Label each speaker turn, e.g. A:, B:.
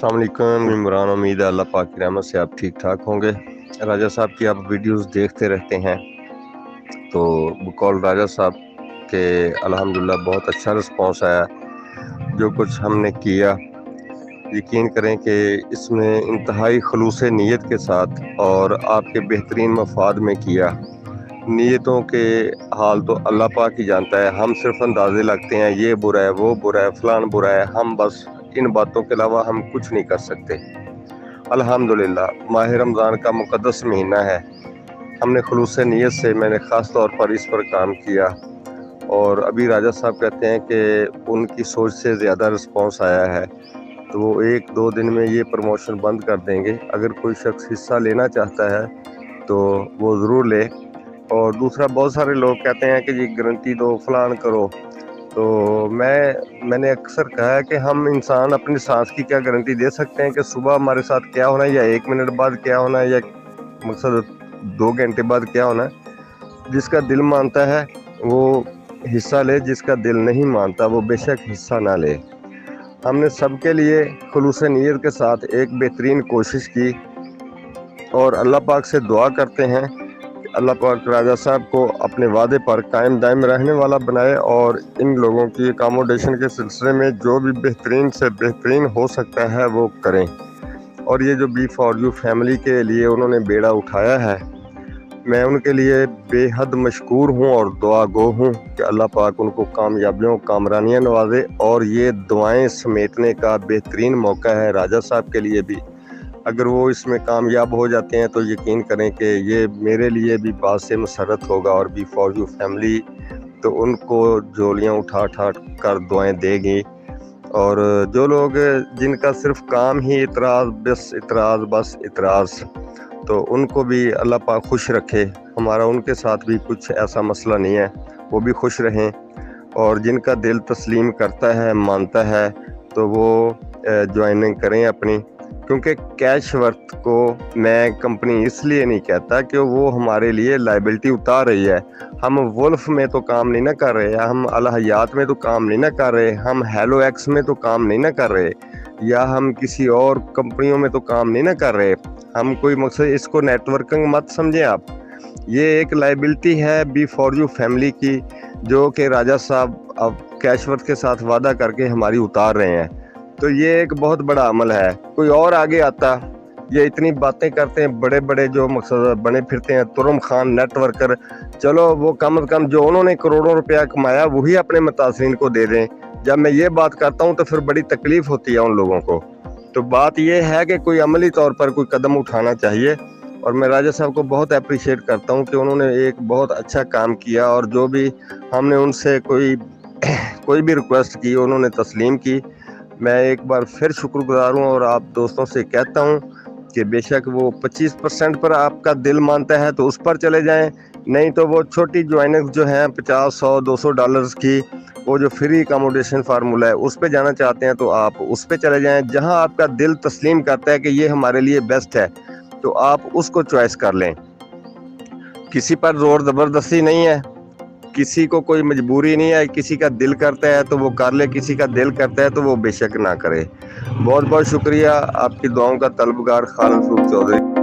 A: अस्सलाम वालेकुम इमरान। उम्मीद है अल्लाह पाक की रहमत से आप ठीक ठाक होंगे। राजा साहब की आप वीडियोस देखते रहते हैं, तो बकौल राजा साहब के अल्हम्दुलिल्लाह बहुत अच्छा रिस्पॉन्स आया। जो कुछ हमने किया, यकीन करें कि इसमें इंतहाई खलूस नीयत के साथ और आपके बेहतरीन मफाद में किया। नीयतों के हाल तो अल्लाह पाक ही जानता है, हम सिर्फ अंदाजे लगते हैं ये बुरा है, वो बुरा है, फलान बुरा है। हम बस इन बातों के अलावा हम कुछ नहीं कर सकते। अल्हम्दुलिल्लाह माह रमज़ान का मुक़द्दस महीना है। हमने खलूस नीयत से, मैंने ख़ास तौर पर इस पर काम किया, और अभी राजा साहब कहते हैं कि उनकी सोच से ज़्यादा रिस्पॉन्स आया है, तो वो 1-2 दिन में ये प्रमोशन बंद कर देंगे। अगर कोई शख्स हिस्सा लेना चाहता है तो वो ज़रूर ले। और दूसरा, बहुत सारे लोग कहते हैं कि जी गारंटी दो, फलान करो। तो मैंने अक्सर कहा है कि हम इंसान अपनी सांस की क्या गारंटी दे सकते हैं कि सुबह हमारे साथ क्या होना है, या 1 मिनट बाद क्या होना है, या मकसद 2 घंटे बाद क्या होना है। जिसका दिल मानता है वो हिस्सा ले, जिसका दिल नहीं मानता वो बेशक हिस्सा ना ले। हमने सबके लिए खुलूस नीयत के साथ एक बेहतरीन कोशिश की, और अल्लाह पाक से दुआ करते हैं कि अल्लाह पाक राजा साहब को अपने वादे पर कायम दायम रहने वाला बनाए, और इन लोगों की अकोमोडेशन के सिलसिले में जो भी बेहतरीन से बेहतरीन हो सकता है वो करें। और ये जो B4U फैमिली के लिए उन्होंने बेड़ा उठाया है, मैं उनके लिए बेहद मशकूर हूँ और दुआ गो हूँ कि अल्लाह पाक उनको कामयाबियों कामरानियाँ नवाजे। और ये दुआएं समेटने का बेहतरीन मौका है राजा साहब के लिए भी। अगर वो इसमें कामयाब हो जाते हैं तो यकीन करें कि ये मेरे लिए भी बात मसरत होगा, और B4U फैमिली तो उनको झोलियाँ उठा उठा कर दुआएं देगी। और जो लोग जिनका सिर्फ काम ही इतराज़, बस इतराज़, तो उनको भी अल्लाह पाक खुश रखे। हमारा उनके साथ भी कुछ ऐसा मसला नहीं है, वो भी खुश रहें। और जिनका दिल तस्लीम करता है, मानता है, तो वो ज्वाइनिंग करें अपनी। क्योंकि कैश वर्थ को मैं कंपनी इसलिए नहीं कहता कि वो हमारे लिए लाइबिलिटी उतार रही है। हम वुल्फ में तो काम नहीं ना कर रहे, हम अल हयात में तो काम नहीं ना कर रहे, हम हेलो एक्स में तो काम नहीं ना कर रहे, या हम किसी और कंपनियों में तो काम नहीं ना कर रहे। हम कोई मकसद, इसको नेटवर्किंग मत समझें आप। ये एक लाइबिलिटी है B4U फैमिली की, जो कि राजा साहब अब कैशवर्थ के साथ वादा करके हमारी उतार रहे हैं। तो ये एक बहुत बड़ा अमल है। कोई और आगे आता, ये इतनी बातें करते हैं, बड़े बड़े जो मकसद बने फिरते हैं, तुरम खान नेटवर्कर, चलो वो कम से कम जो उन्होंने करोड़ों रुपया कमाया वही अपने मुतासरीन को दे दें। जब मैं ये बात करता हूँ तो फिर बड़ी तकलीफ़ होती है उन लोगों को। तो बात ये है कि कोई अमली तौर पर कोई कदम उठाना चाहिए। और मैं राजा साहब को बहुत अप्रिशिएट करता हूँ कि उन्होंने एक बहुत अच्छा काम किया, और जो भी हमने उनसे कोई भी रिक्वेस्ट की उन्होंने तस्लीम की। मैं एक बार फिर शुक्रगुजार हूँ, और आप दोस्तों से कहता हूँ कि बेशक वो 25% पर आपका दिल मानता है तो उस पर चले जाएं, नहीं तो वो छोटी ज्वाइनिंग जो हैं 50, 100, $200 की, वो जो फ्री अकोमोडेशन फार्मूला है उस पे जाना चाहते हैं तो आप उस पे चले जाएं। जहां आपका दिल तस्लीम करता है कि ये हमारे लिए बेस्ट है तो आप उसको चॉइस कर लें। किसी पर जोर ज़बरदस्ती नहीं है, किसी को कोई मजबूरी नहीं है। किसी का दिल करता है तो वो कर ले, किसी का दिल करता है तो वो बेशक ना करे। बहुत बहुत शुक्रिया। आपकी दुआओं का तलबगार खालिद चौधरी।